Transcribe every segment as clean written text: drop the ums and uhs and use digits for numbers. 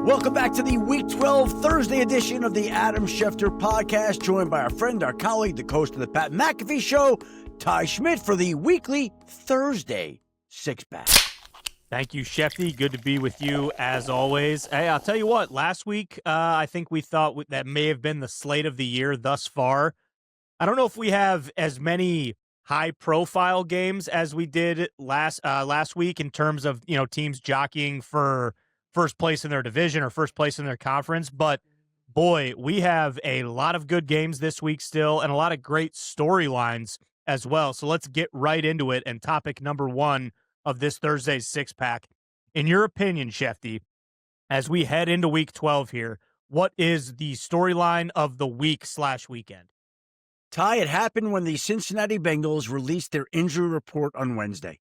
Welcome back to the Week 12 Thursday edition of the Adam Schefter podcast, joined by our friend, our colleague, the host of the Pat McAfee Show, Ty Schmit, for the weekly Thursday six-pack. Thank you, Schefty. Good to be with you as always. Hey, I'll tell you what, last week I think we thought that may have been the slate of the year thus far. I don't know if we have as many high-profile games as we did last week in terms of, teams jockeying for first place in their division or first place in their conference, but boy, we have a lot of good games this week still and a lot of great storylines as well. So let's get right into it. And topic number one of this Thursday's six-pack. In your opinion, Schefty, as we head into Week 12 here, what is the storyline of the week/weekend? Ty, it happened when the Cincinnati Bengals released their injury report on Wednesday,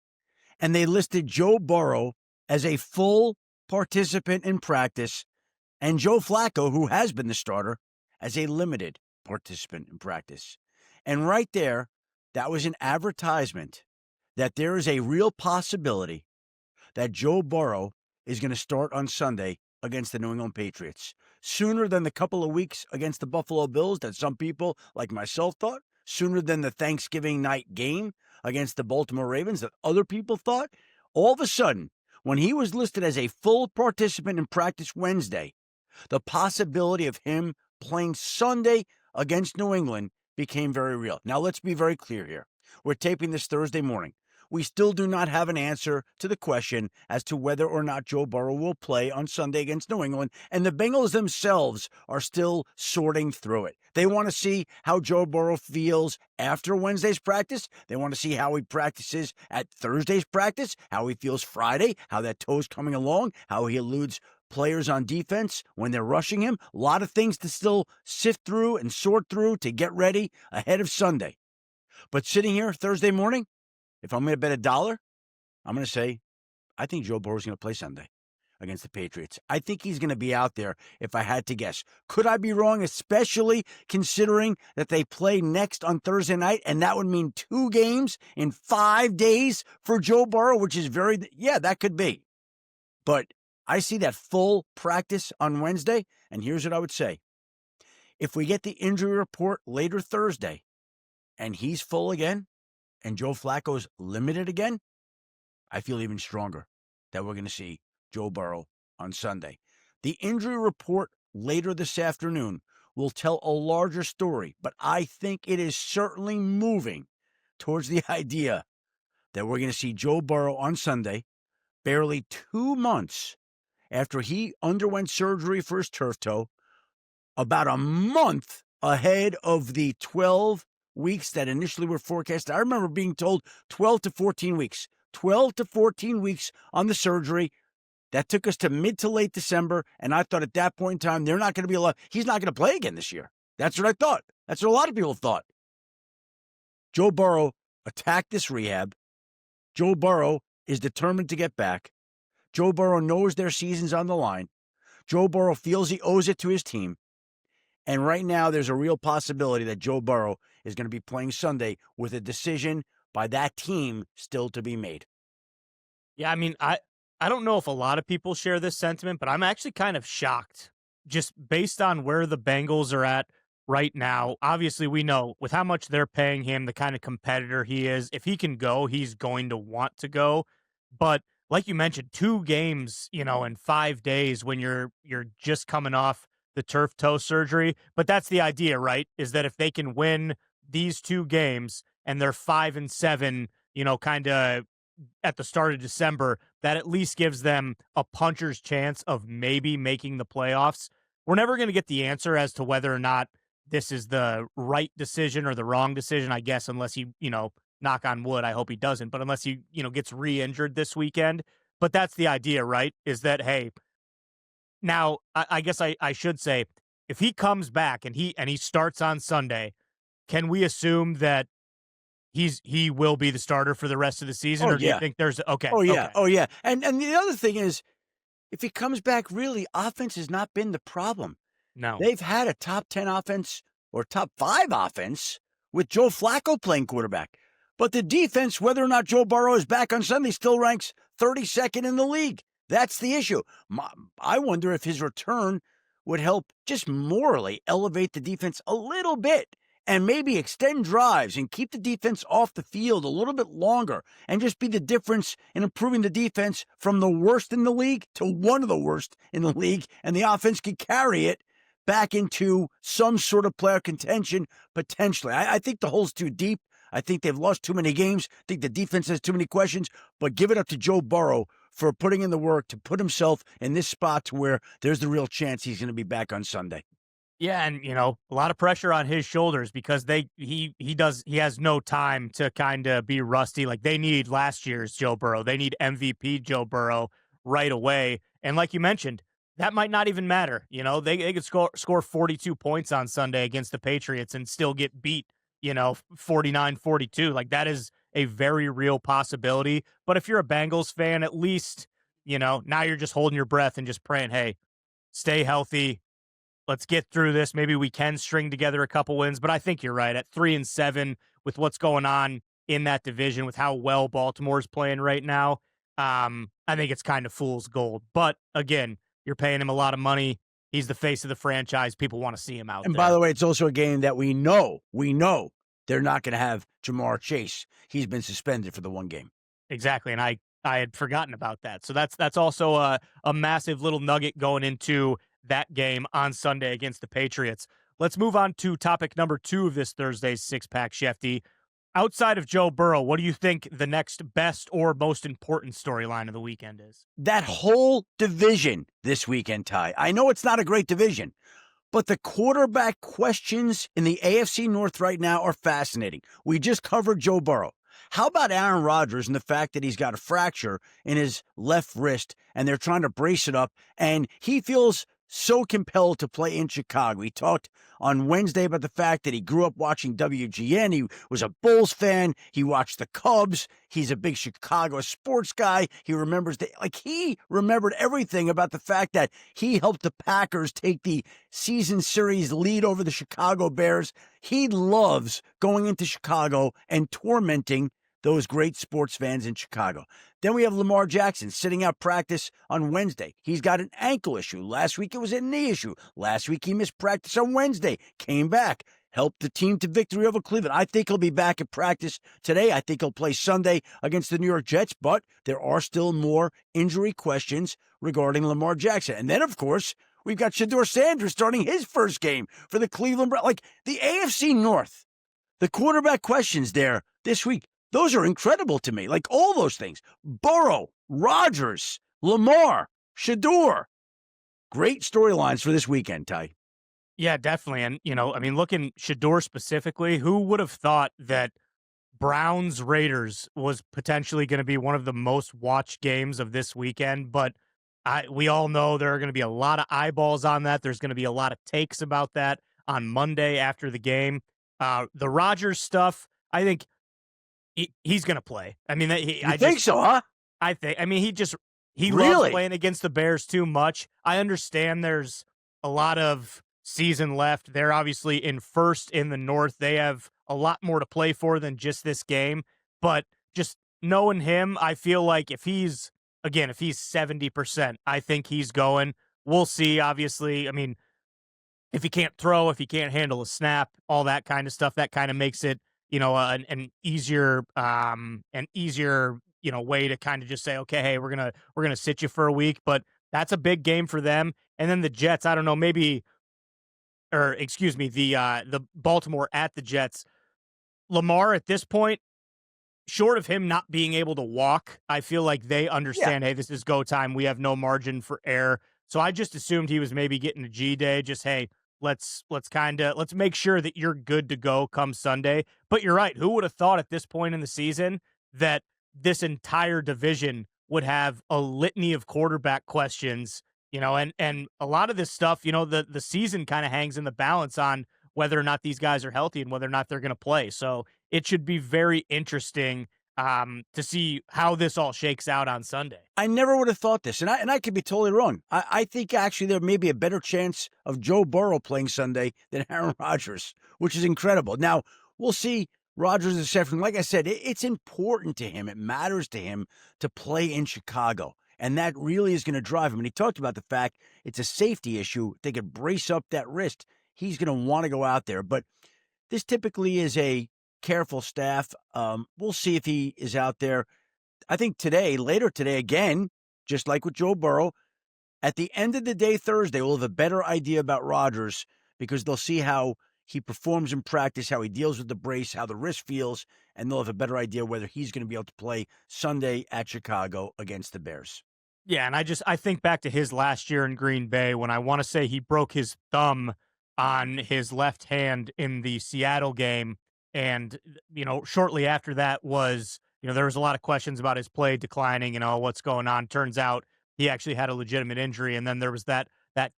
and they listed Joe Burrow as a full participant in practice, and Joe Flacco, who has been the starter, as a limited participant in practice. And right there, that was an advertisement that there is a real possibility that Joe Burrow is going to start on Sunday against the New England Patriots, sooner than the couple of weeks against the Buffalo Bills that some people, like myself, thought, sooner than the Thanksgiving night game against the Baltimore Ravens that other people thought. All of a sudden, when he was listed as a full participant in practice Wednesday, the possibility of him playing Sunday against New England became very real. Now, let's be very clear here. We're taping this Thursday morning. We still do not have an answer to the question as to whether or not Joe Burrow will play on Sunday against New England, and the Bengals themselves are still sorting through it. They want to see how Joe Burrow feels after Wednesday's practice. They want to see how he practices at Thursday's practice, how he feels Friday, how that toe's coming along, how he eludes players on defense when they're rushing him. A lot of things to still sift through and sort through to get ready ahead of Sunday. But sitting here Thursday morning, if I'm going to bet $1, I'm going to say I think Joe Burrow is going to play Sunday against the Patriots. I think he's going to be out there if I had to guess. Could I be wrong, especially considering that they play next on Thursday night, and that would mean 2 games in 5 days for Joe Burrow, which is that could be. But I see that full practice on Wednesday, and here's what I would say. If we get the injury report later Thursday and he's full again, and Joe Flacco's limited again, I feel even stronger that we're going to see Joe Burrow on Sunday. The injury report later this afternoon will tell a larger story, but I think it is certainly moving towards the idea that we're going to see Joe Burrow on Sunday, barely 2 months after he underwent surgery for his turf toe, about a month ahead of the 12 weeks that initially were forecast. I remember being told 12 to 14 weeks. 12 to 14 weeks on the surgery. That took us to mid to late December, and I thought at that point in time, they're not going to be allowed. He's not going to play again this year. That's what I thought. That's what a lot of people thought. Joe Burrow attacked this rehab. Joe Burrow is determined to get back. Joe Burrow knows their season's on the line. Joe Burrow feels he owes it to his team. And right now, there's a real possibility that Joe Burrow is going to be playing Sunday with a decision by that team still to be made. Yeah, I mean, I don't know if a lot of people share this sentiment, but I'm actually kind of shocked just based on where the Bengals are at right now. Obviously, we know with how much they're paying him, the kind of competitor he is. If he can go, he's going to want to go. But like you mentioned, 2 games, in 5 days when you're just coming off the turf toe surgery. But that's the idea, right? Is that if they can win these 2 games and they're 5-7, kind of at the start of December, that at least gives them a puncher's chance of maybe making the playoffs. We're never going to get the answer as to whether or not this is the right decision or the wrong decision, I guess, unless he, knock on wood, I hope he doesn't, but unless he, gets re-injured this weekend. But that's the idea, right? Is that, hey, now I guess I should say, if he comes back and he starts on Sunday, can we assume that he will be the starter for the rest of the season? Or do you think there's okay? Oh yeah. Okay. Oh yeah. And the other thing is, if he comes back, really, offense has not been the problem. No. They've had a top 10 offense or top 5 offense with Joe Flacco playing quarterback. But the defense, whether or not Joe Burrow is back on Sunday, still ranks 32nd in the league. That's the issue. I wonder if his return would help just morally elevate the defense a little bit and maybe extend drives and keep the defense off the field a little bit longer and just be the difference in improving the defense from the worst in the league to one of the worst in the league, and the offense could carry it back into some sort of player contention potentially. I think the hole's too deep. I think they've lost too many games. I think the defense has too many questions, but give it up to Joe Burrow for putting in the work to put himself in this spot to where there's the real chance he's going to be back on Sunday. Yeah, and a lot of pressure on his shoulders because he has no time to kind of be rusty. Like, they need last year's Joe Burrow. They need MVP Joe Burrow right away. And like you mentioned, that might not even matter. They could score 42 points on Sunday against the Patriots and still get beat, 49-42. Like, that is a very real possibility. But if you're a Bengals fan, at least, now you're just holding your breath and just praying, hey, stay healthy. Let's get through this. Maybe we can string together a couple wins, but I think you're right. At 3-7, with what's going on in that division, with how well Baltimore's playing right now, I think it's kind of fool's gold. But again, you're paying him a lot of money. He's the face of the franchise. People want to see him out there. And by the way, it's also a game that we know they're not going to have Jamar Chase. He's been suspended for the one game. Exactly, and I had forgotten about that. So that's also a massive little nugget going into that game on Sunday against the Patriots. Let's move on to topic number 2 of this Thursday's six-pack, Shefty. Outside of Joe Burrow, what do you think the next best or most important storyline of the weekend is? That whole division this weekend, Ty. I know it's not a great division, but the quarterback questions in the AFC North right now are fascinating. We just covered Joe Burrow. How about Aaron Rodgers and the fact that he's got a fracture in his left wrist and they're trying to brace it up, and he feels so compelled to play in Chicago. He talked on Wednesday about the fact that he grew up watching WGN. He was a Bulls fan. He watched the Cubs. He's a big Chicago sports guy. He remembered everything about the fact that he helped the Packers take the season series lead over the Chicago Bears. He loves going into Chicago and tormenting those great sports fans in Chicago. Then we have Lamar Jackson sitting out practice on Wednesday. He's got an ankle issue. Last week it was a knee issue. Last week he missed practice on Wednesday, came back, helped the team to victory over Cleveland. I think he'll be back at practice today. I think he'll play Sunday against the New York Jets, but there are still more injury questions regarding Lamar Jackson. And then, of course, we've got Shedeur Sanders starting his first game for the Cleveland Browns. Like, the AFC North, the quarterback questions there this week, those are incredible to me. Like, all those things. Burrow, Rodgers, Lamar, Shedeur. Great storylines for this weekend, Ty. Yeah, definitely. And, looking Shedeur specifically, who would have thought that Browns-Raiders was potentially going to be one of the most watched games of this weekend? But we all know there are going to be a lot of eyeballs on that. There's going to be a lot of takes about that on Monday after the game. The Rodgers stuff, I think he's going to play. I mean, I think so, huh? I think. I mean, he Really? loves playing against the Bears too much. I understand there's a lot of season left. They're obviously in first in the North. They have a lot more to play for than just this game. But just knowing him, I feel like if he's 70%, I think he's going. We'll see, obviously. I mean, if he can't throw, if he can't handle a snap, all that kind of stuff, that kind of makes it, an easier way to kind of just say, okay, hey, we're gonna sit you for a week. But that's a big game for them. And then the Jets, I don't know, the Baltimore at the Jets. Lamar at this point, short of him not being able to walk, I feel like they understand, hey, this is go time. We have no margin for error. So I just assumed he was maybe getting a G day. Just, hey, let's make sure that you're good to go come Sunday. But you're right. Who would have thought at this point in the season that this entire division would have a litany of quarterback questions, and a lot of this stuff, the season kind of hangs in the balance on whether or not these guys are healthy and whether or not they're going to play. So it should be very interesting to see how this all shakes out on Sunday. I never would have thought this, and I could be totally wrong. I think actually there may be a better chance of Joe Burrow playing Sunday than Aaron Rodgers, which is incredible. Now, we'll see. Rodgers is Schefter. Like I said, it's important to him. It matters to him to play in Chicago. And that really is going to drive him. And he talked about the fact it's a safety issue. They could brace up that wrist. He's going to want to go out there. But this typically is a careful staff. We'll see if he is out there. I think later today, again, just like with Joe Burrow, at the end of the day, Thursday, we'll have a better idea about Rodgers because they'll see how he performs in practice, how he deals with the brace, how the wrist feels, and they'll have a better idea whether he's going to be able to play Sunday at Chicago against the Bears. Yeah, and I think back to his last year in Green Bay when I want to say he broke his thumb on his left hand in the Seattle game. And, shortly after that was, there was a lot of questions about his play declining and what's going on. Turns out he actually had a legitimate injury. And then there was that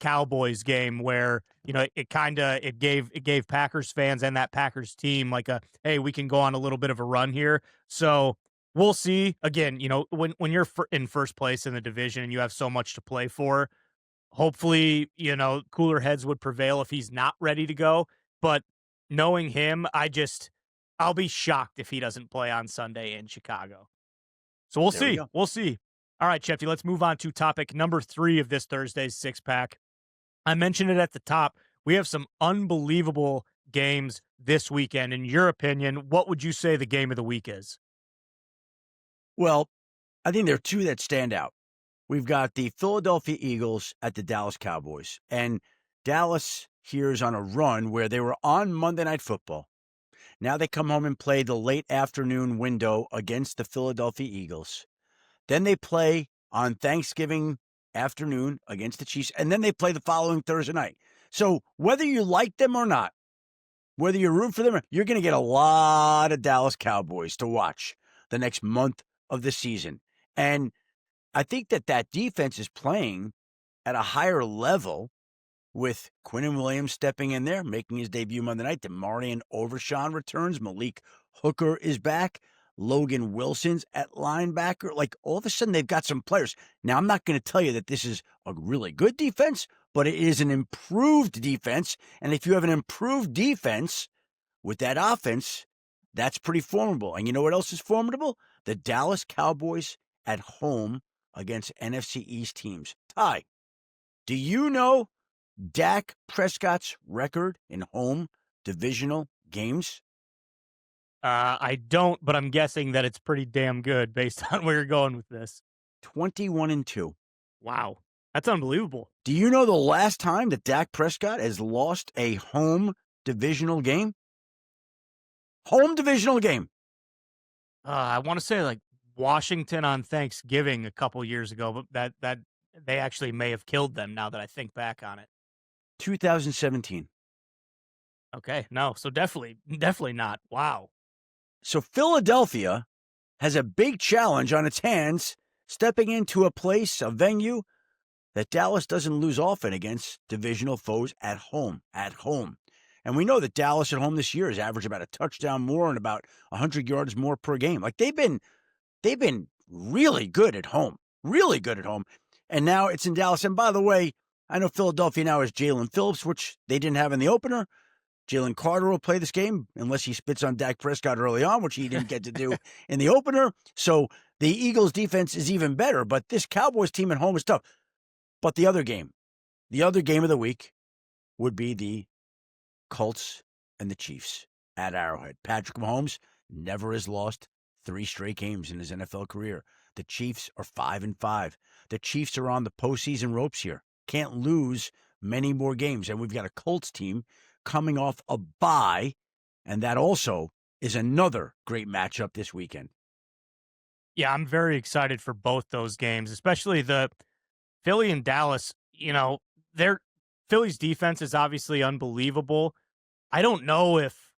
Cowboys game where, it gave Packers fans and that Packers team like hey, we can go on a little bit of a run here. So we'll see. Again, when you're in first place in the division and you have so much to play for, hopefully, cooler heads would prevail if he's not ready to go. But knowing him, I'll be shocked if he doesn't play on Sunday in Chicago. So we'll see. We'll see. All right, Schefter, let's move on to topic number 3 of this Thursday's Six Pack. I mentioned it at the top. We have some unbelievable games this weekend. In your opinion, what would you say the game of the week is? Well, I think there are 2 that stand out. We've got the Philadelphia Eagles at the Dallas Cowboys. And Dallas here is on a run where they were on Monday Night Football. Now they come home and play the late afternoon window against the Philadelphia Eagles. Then they play on Thanksgiving afternoon against the Chiefs. And then they play the following Thursday night. So whether you like them or not, whether you're rooting for them, you're going to get a lot of Dallas Cowboys to watch the next month of the season. And I think that defense is playing at a higher level with Quinnen Williams stepping in there, making his debut Monday night. DeMarion Overshawn returns. Malik Hooker is back. Logan Wilson's at linebacker. Like, all of a sudden, they've got some players. Now, I'm not going to tell you that this is a really good defense, but it is an improved defense. And if you have an improved defense with that offense, that's pretty formidable. And you know what else is formidable? The Dallas Cowboys at home against NFC East teams. Ty, do you know Dak Prescott's record in home divisional games? I don't, but I'm guessing that it's pretty damn good based on where you're going with this. 21-2. Wow. That's unbelievable. Do you know the last time that Dak Prescott has lost a home divisional game? Home divisional game. I want to say like Washington on Thanksgiving a couple years ago, but that they actually may have killed them now that I think back on it. 2017. Okay, no, so definitely not. Wow. So Philadelphia has a big challenge on its hands, stepping into a venue that Dallas doesn't lose often against divisional foes at home. And we know that Dallas at home this year has averaged about a touchdown more and about 100 yards more per game. Like they've been really good at home. And now it's in Dallas. And by the way, I know Philadelphia now has Jalen Phillips, which they didn't have in the opener. Jalen Carter will play this game unless he spits on Dak Prescott early on, which he didn't get to do in the opener. So the Eagles defense is even better, but this Cowboys team at home is tough. But the other game of the week would be the Colts and the Chiefs at Arrowhead. Patrick Mahomes never has lost 3 straight games in his NFL career. The Chiefs are 5-5. The Chiefs are on the postseason ropes here. Can't lose many more games. And we've got a Colts team coming off a bye, and that also is another great matchup this weekend. Yeah, I'm very excited for both those games, especially the Philly and Dallas. Philly's defense is obviously unbelievable. I don't know if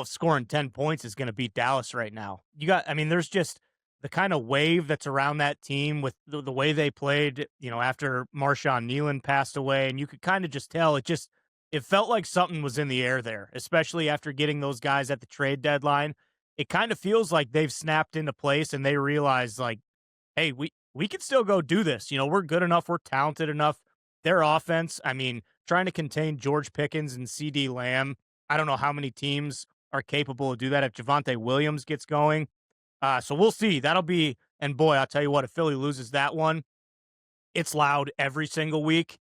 scoring 10 points is going to beat Dallas right now. There's just the kind of wave that's around that team with the way they played, after Marshawn Nealon passed away, and you could kind of just tell it felt like something was in the air there, especially after getting those guys at the trade deadline. It kind of feels like they've snapped into place and they realize, like, hey, we can still go do this. We're good enough. We're talented enough. Their offense, trying to contain George Pickens and CD Lamb, I don't know how many teams are capable of do that if Javonte Williams gets going. So we'll see. That'll be, and boy, I'll tell you what, if Philly loses that one, it's loud every single week,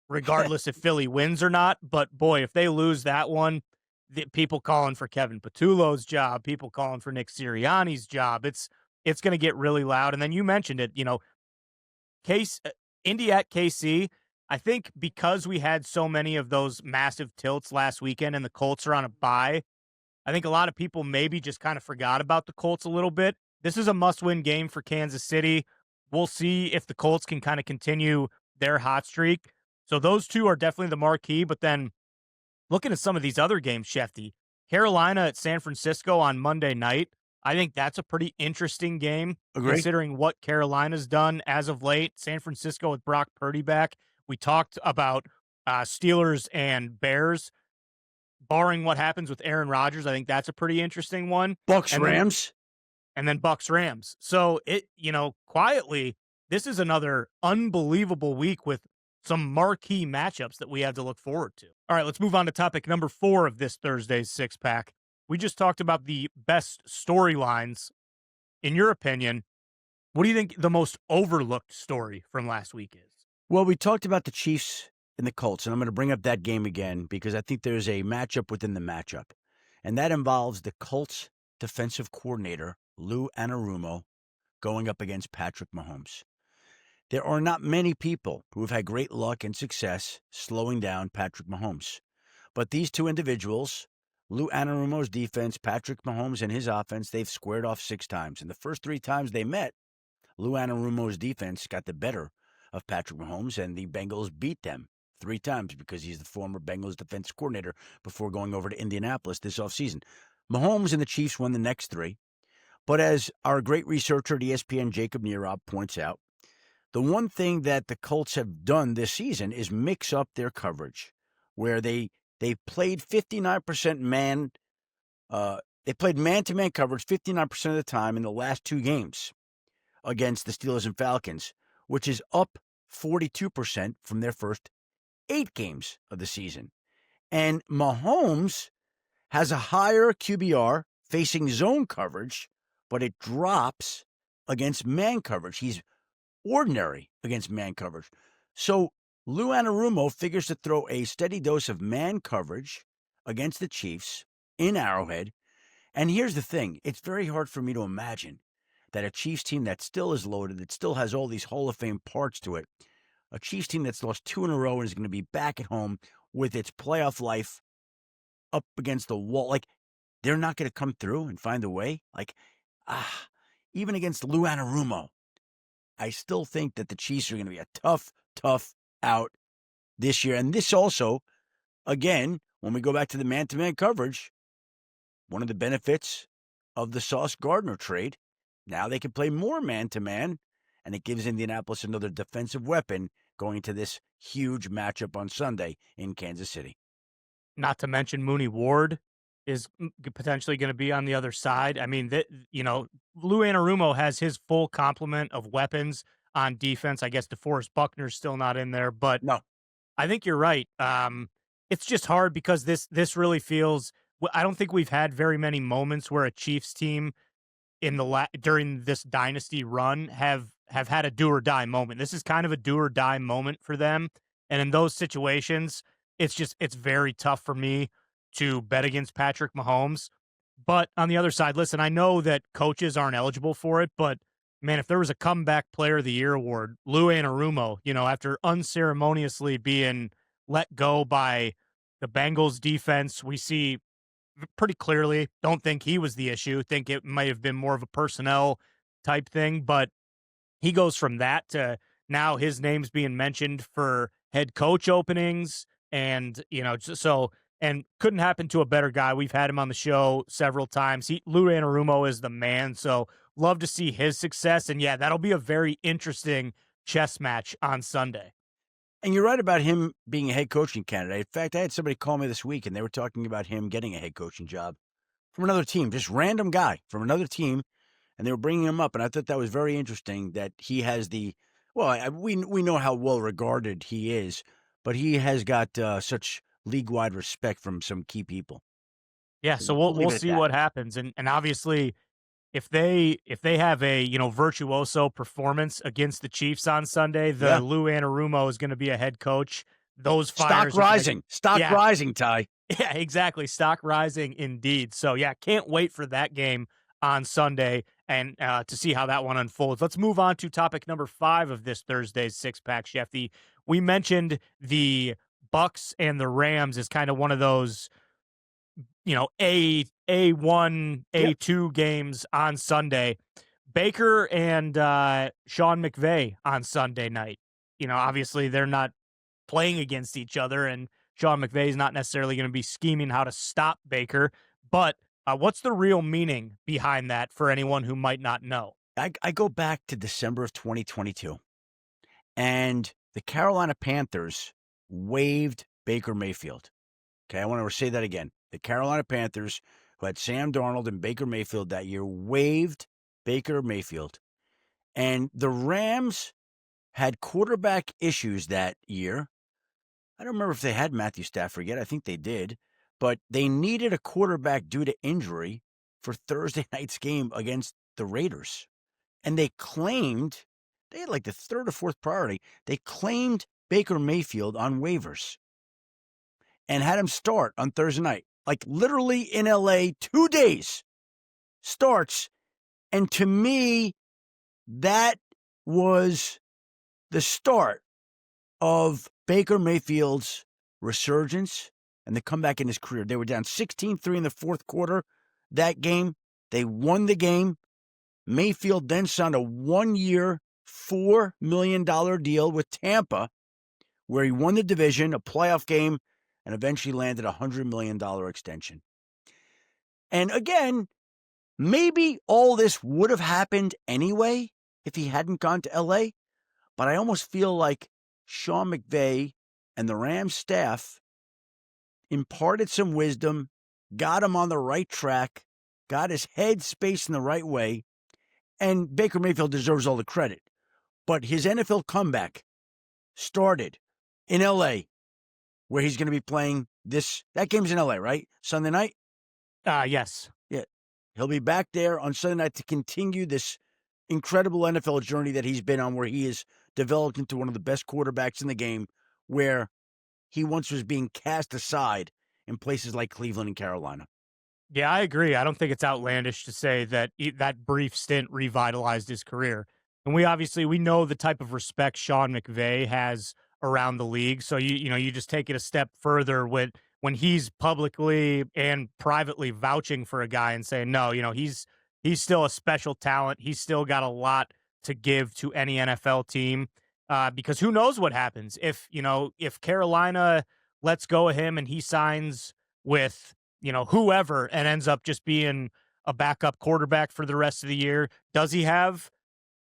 regardless if Philly wins or not. But boy, if they lose that one, the people calling for Kevin Patullo's job, people calling for Nick Sirianni's job, it's going to get really loud. And then you mentioned it, Case Indy at KC. I think because we had so many of those massive tilts last weekend and the Colts are on a bye, I think a lot of people maybe just kind of forgot about the Colts a little bit. This is a must-win game for Kansas City. We'll see if the Colts can kind of continue their hot streak. So those two are definitely the marquee. But then looking at some of these other games, Shefty, Carolina at San Francisco on Monday night, I think that's a pretty interesting game Agree. considering what Carolina's done as of late. San Francisco with Brock Purdy back. We talked about Steelers and Bears. Barring what happens with Aaron Rodgers, I think that's a pretty interesting one. Bucks Rams. And then Bucks Rams. So quietly, this is another unbelievable week with some marquee matchups that we have to look forward to. All right, let's move on to topic number 4 of this Thursday's Six Pack. We just talked about the best storylines. In your opinion, what do you think the most overlooked story from last week is? Well, we talked about the Chiefs and the Colts, and I'm going to bring up that game again because I think there's a matchup within the matchup, and that involves the Colts defensive coordinator, Lou Anarumo, going up against Patrick Mahomes. There are not many people who have had great luck and success slowing down Patrick Mahomes. But these two individuals, Lou Anarumo's defense, Patrick Mahomes and his offense, they've squared off 6 times. And the first 3 times they met, Lou Anarumo's defense got the better of Patrick Mahomes, and the Bengals beat them 3 times because he's the former Bengals defense coordinator before going over to Indianapolis this offseason. Mahomes and the Chiefs won the next 3. But as our great researcher at ESPN, Jacob Neerob, points out, the one thing that the Colts have done this season is mix up their coverage, where they played 59% man. They played man-to-man coverage 59% of the time in the last 2 games against the Steelers and Falcons, which is up 42% from their first 8 games of the season. And Mahomes has a higher QBR facing zone coverage, but it drops against man coverage. He's ordinary against man coverage. So Lou Anarumo figures to throw a steady dose of man coverage against the Chiefs in Arrowhead. And here's the thing. It's very hard for me to imagine that a Chiefs team that still is loaded, that still has all these Hall of Fame parts to it, a Chiefs team that's lost 2 in a row and is going to be back at home with its playoff life up against the wall. Like, they're not going to come through and find a way. Even against Lou Anarumo, I still think that the Chiefs are going to be a tough out this year. And this also, again, when we go back to the man-to-man coverage, one of the benefits of the Sauce Gardner trade, now they can play more man-to-man, and it gives Indianapolis another defensive weapon going into this huge matchup on Sunday in Kansas City. Not to mention Mooney Ward is potentially going to be on the other side. I mean, Lou Anarumo has his full complement of weapons on defense. I guess DeForest Buckner's still not in there, but no, I think you're right. It's just hard because this really feels. I don't think we've had very many moments where a Chiefs team during this dynasty run have had a do or die moment. This is kind of a do or die moment for them, and in those situations, it's very tough for me to bet against Patrick Mahomes. But on the other side, listen, I know that coaches aren't eligible for it, but man, if there was a comeback player of the year award, Lou Anarumo, after unceremoniously being let go by the Bengals defense, we see pretty clearly, don't think he was the issue. Think it might have been more of a personnel type thing, but he goes from that to now his name's being mentioned for head coach openings. And, and couldn't happen to a better guy. We've had him on the show several times. Lou Anarumo is the man. So love to see his success. And yeah, that'll be a very interesting chess match on Sunday. And you're right about him being a head coaching candidate. In fact, I had somebody call me this week and they were talking about him getting a head coaching job from another team, just random guy from another team. And they were bringing him up. And I thought that was very interesting that he has we know how well regarded he is, but he has got such league-wide respect from some key people. Yeah, so we'll see what happens. And obviously, if they have a virtuoso performance against the Chiefs on Sunday, the Yeah. Lou Anarumo is going to be a head coach. Those Stock fires are going to rising. Stock yeah. rising, Ty. Yeah, exactly. Stock rising indeed. So, yeah, can't wait for that game on Sunday and to see how that one unfolds. Let's move on to topic number 5 of this Thursday's Six Pack, Shefty. We mentioned the Bucks and the Rams as kind of one of those, A1, Yep. A2 games on Sunday. Baker and Sean McVay on Sunday night. Obviously they're not playing against each other, and Sean McVay is not necessarily going to be scheming how to stop Baker. But what's the real meaning behind that for anyone who might not know? I go back to December of 2022, and the Carolina Panthers waived Baker Mayfield. Okay, I want to say that again. The Carolina Panthers, who had Sam Darnold and Baker Mayfield that year, waived Baker Mayfield. And the Rams had quarterback issues that year. I don't remember if they had Matthew Stafford yet. I think they did. But they needed a quarterback due to injury for Thursday night's game against the Raiders. And they claimed, they had like the third or fourth priority, they claimed Baker Mayfield on waivers and had him start on Thursday night. Like literally in LA, 2 days starts. And to me, that was the start of Baker Mayfield's resurgence and the comeback in his career. They were down 16-3 in the fourth quarter. That game, they won the game. Mayfield then signed a 1-year, $4 million deal with Tampa, where he won the division, a playoff game, and eventually landed a $100 million extension. And again, maybe all this would have happened anyway if he hadn't gone to LA, but I almost feel like Sean McVay and the Rams staff imparted some wisdom, got him on the right track, got his head spaced in the right way, and Baker Mayfield deserves all the credit. But his NFL comeback started in LA, where he's going to be playing that game's in LA, right? Sunday night? Yes. Yeah. He'll be back there on Sunday night to continue this incredible NFL journey that he's been on, where he has developed into one of the best quarterbacks in the game, where he once was being cast aside in places like Cleveland and Carolina. Yeah, I agree. I don't think it's outlandish to say that that brief stint revitalized his career. And we know the type of respect Sean McVay has around the league. So you just take it a step further when he's publicly and privately vouching for a guy and saying, no, he's still a special talent. He's still got a lot to give to any NFL team. Because who knows what happens if Carolina lets go of him and he signs with whoever and ends up just being a backup quarterback for the rest of the year. Does he have,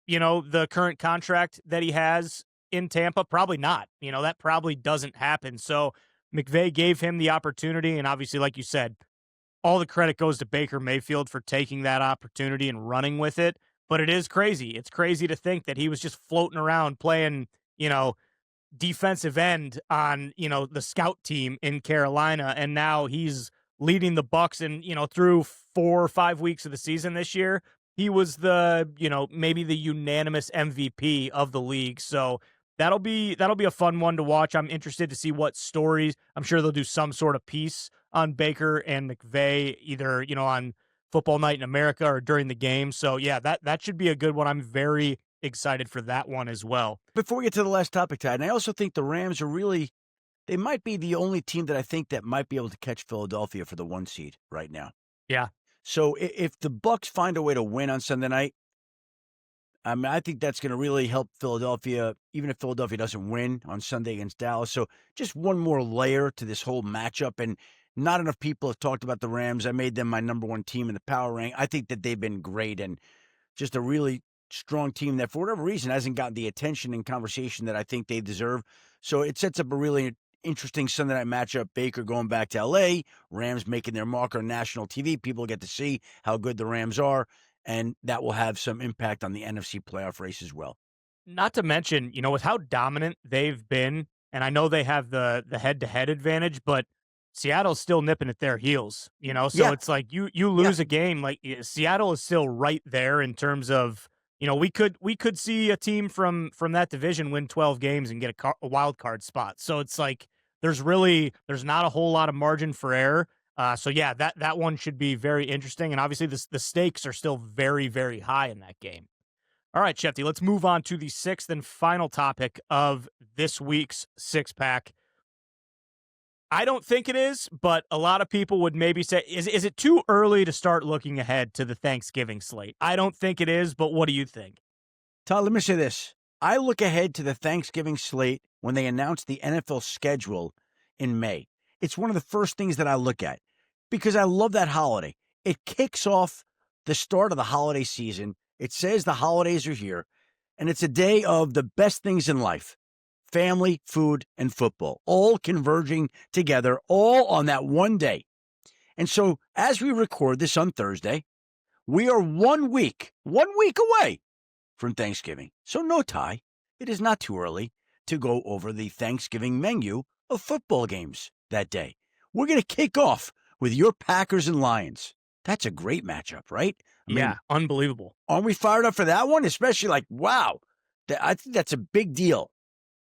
the current contract that he has in Tampa? Probably not. That probably doesn't happen. So McVay gave him the opportunity. And obviously, like you said, all the credit goes to Baker Mayfield for taking that opportunity and running with it. But it is crazy. It's crazy to think that he was just floating around playing, defensive end on, the scout team in Carolina. And now he's leading the Bucks, and through 4 or 5 weeks of the season this year, he was the maybe the unanimous MVP of the league. So that'll be a fun one to watch. I'm interested to see what stories. I'm sure they'll do some sort of piece on Baker and McVay, either on Football Night in America or during the game. So yeah, that should be a good one. I'm very excited for that one as well. Before we get to the last topic, Tad, and I also think the Rams are they might be the only team that I think that might be able to catch Philadelphia for the 1 seed right now. Yeah. So if the Bucks find a way to win on Sunday night, I think that's going to really help Philadelphia, even if Philadelphia doesn't win on Sunday against Dallas. So just one more layer to this whole matchup. And not enough people have talked about the Rams. I made them my number 1 team in the power rank. I think that they've been great and just a really strong team that, for whatever reason, hasn't gotten the attention and conversation that I think they deserve. So it sets up a really interesting Sunday night matchup. Baker going back to LA, Rams making their mark on national TV. People get to see how good the Rams are, and that will have some impact on the NFC playoff race as well. Not to mention, with how dominant they've been, and I know they have the head-to-head advantage, but Seattle's still nipping at their heels, so Yeah. it's like you lose a game, like Seattle is still right there in terms of, we could see a team from that division win 12 games and get a wild card spot. So it's like there's not a whole lot of margin for error. So yeah, that one should be very interesting, and obviously the stakes are still very, very high in that game. All right, Shefty, let's move on to the sixth and final topic of this week's six pack. I don't think it is, but a lot of people would maybe say, is it too early to start looking ahead to the Thanksgiving slate? I don't think it is, but what do you think? Todd, let me say this. I look ahead to the Thanksgiving slate when they announce the NFL schedule in May. It's one of the first things that I look at because I love that holiday. It kicks off the start of the holiday season. It says the holidays are here, and it's a day of the best things in life. Family, food, and football, all converging together, all on that one day. And so as we record this on Thursday, we are 1 week away from Thanksgiving. So no, Ty, it is not too early to go over the Thanksgiving menu of football games that day. We're going to kick off with your Packers and Lions. That's a great matchup, right? I mean, unbelievable. Aren't we fired up for that one? Especially like, wow, I think that's a big deal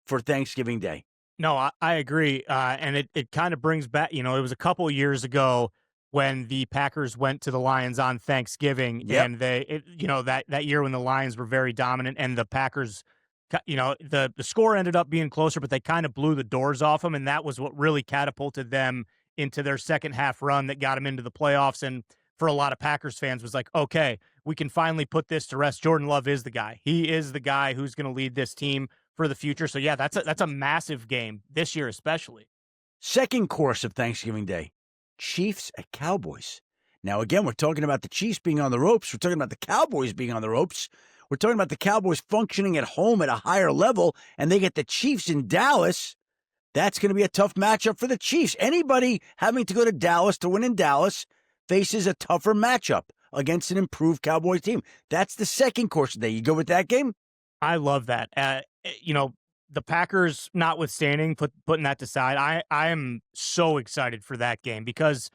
for Thanksgiving Day. No, I agree. And it kind of brings back, it was a couple of years ago when the Packers went to the Lions on Thanksgiving, and that year when the Lions were very dominant and the Packers, the score ended up being closer, but they kind of blew the doors off them. And that was what really catapulted them into their second half run that got them into the playoffs. And for a lot of Packers fans was like, okay, we can finally put this to rest. Jordan Love is the guy. He is the guy who's going to lead this team for the future. So yeah, that's a massive game this year, especially. Second course of Thanksgiving Day, Chiefs at Cowboys. Now, again, we're talking about the Chiefs being on the ropes. We're talking about the Cowboys being on the ropes. We're talking about the Cowboys functioning at home at a higher level, and they get the Chiefs in Dallas. That's going to be a tough matchup for the Chiefs. Anybody having to go to Dallas to win in Dallas faces a tougher matchup against an improved Cowboys team. That's the second course of the day. You go with that game? I love that. The Packers notwithstanding, putting that aside, I am so excited for that game because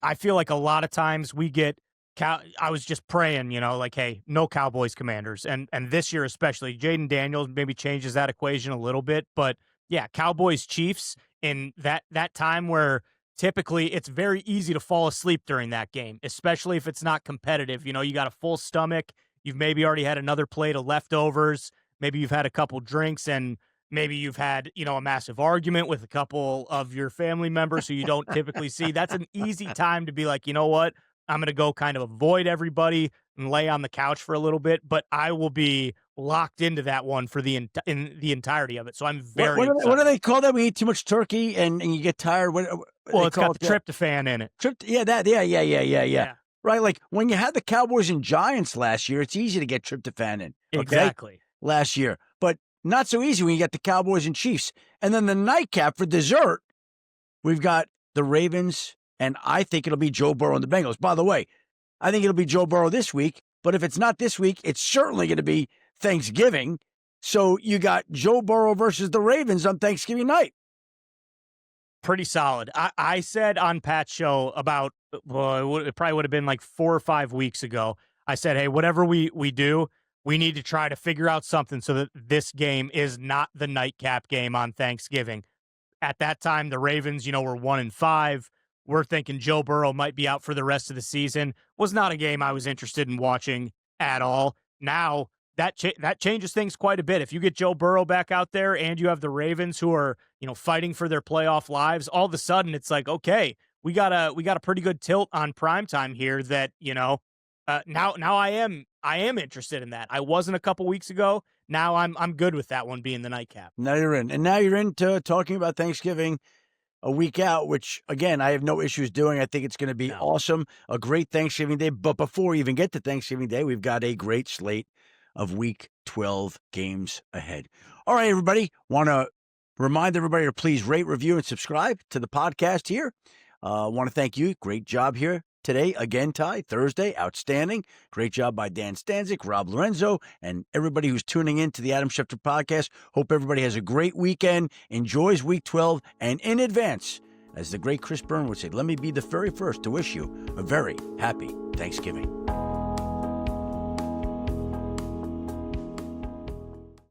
I feel like a lot of times we get I was just praying, like, hey, no Cowboys Commanders. And this year especially, Jaden Daniels maybe changes that equation a little bit. But yeah, Cowboys Chiefs in that time where typically it's very easy to fall asleep during that game, especially if it's not competitive. You got a full stomach. You've maybe already had another plate of leftovers. Maybe you've had a couple drinks, and maybe you've had, a massive argument with a couple of your family members who you don't typically see. That's an easy time to be like, you know what? I'm going to go kind of avoid everybody and lay on the couch for a little bit, but I will be locked into that one for the entirety of it. So I'm very excited. What do they call that? We eat too much turkey and you get tired. Well, it's got the tryptophan in it. Yeah. Right, like when you had the Cowboys and Giants last year, it's easy to get tryptophan in. Okay? Exactly. Last year. But not so easy when you get the Cowboys and Chiefs. And then the nightcap for dessert, we've got the Ravens, and I think it'll be Joe Burrow and the Bengals. By the way, I think it'll be Joe Burrow this week, but if it's not this week, it's certainly going to be Thanksgiving. So you got Joe Burrow versus the Ravens on Thanksgiving night. Pretty solid. I said on Pat's show about, it probably would have been like 4 or 5 weeks ago. I said, hey, whatever we do, we need to try to figure out something so that this game is not the nightcap game on Thanksgiving. At that time, the Ravens, were 1-5. We're thinking Joe Burrow might be out for the rest of the season. Was not a game I was interested in watching at all. Now, that changes things quite a bit. If you get Joe Burrow back out there and you have the Ravens who are, fighting for their playoff lives, all of a sudden it's like, okay, we got a pretty good tilt on primetime here that, now I am interested in that. I wasn't a couple weeks ago. Now I'm good with that one being the nightcap. Now you're in. And now you're into talking about Thanksgiving a week out, which, again, I have no issues doing. I think it's going to be awesome. A great Thanksgiving Day. But before we even get to Thanksgiving Day, we've got a great slate of Week 12 games ahead. All right, everybody. Want to remind everybody to please rate, review, and subscribe to the podcast here. Want to thank you. Great job here today. Again, Ty, Thursday, outstanding. Great job by Dan Stanzik, Rob Lorenzo, and everybody who's tuning in to the Adam Schefter podcast. Hope everybody has a great weekend, enjoys Week 12, and in advance, As the great Chris Byrne would say, let me be the very first to wish you a very happy Thanksgiving.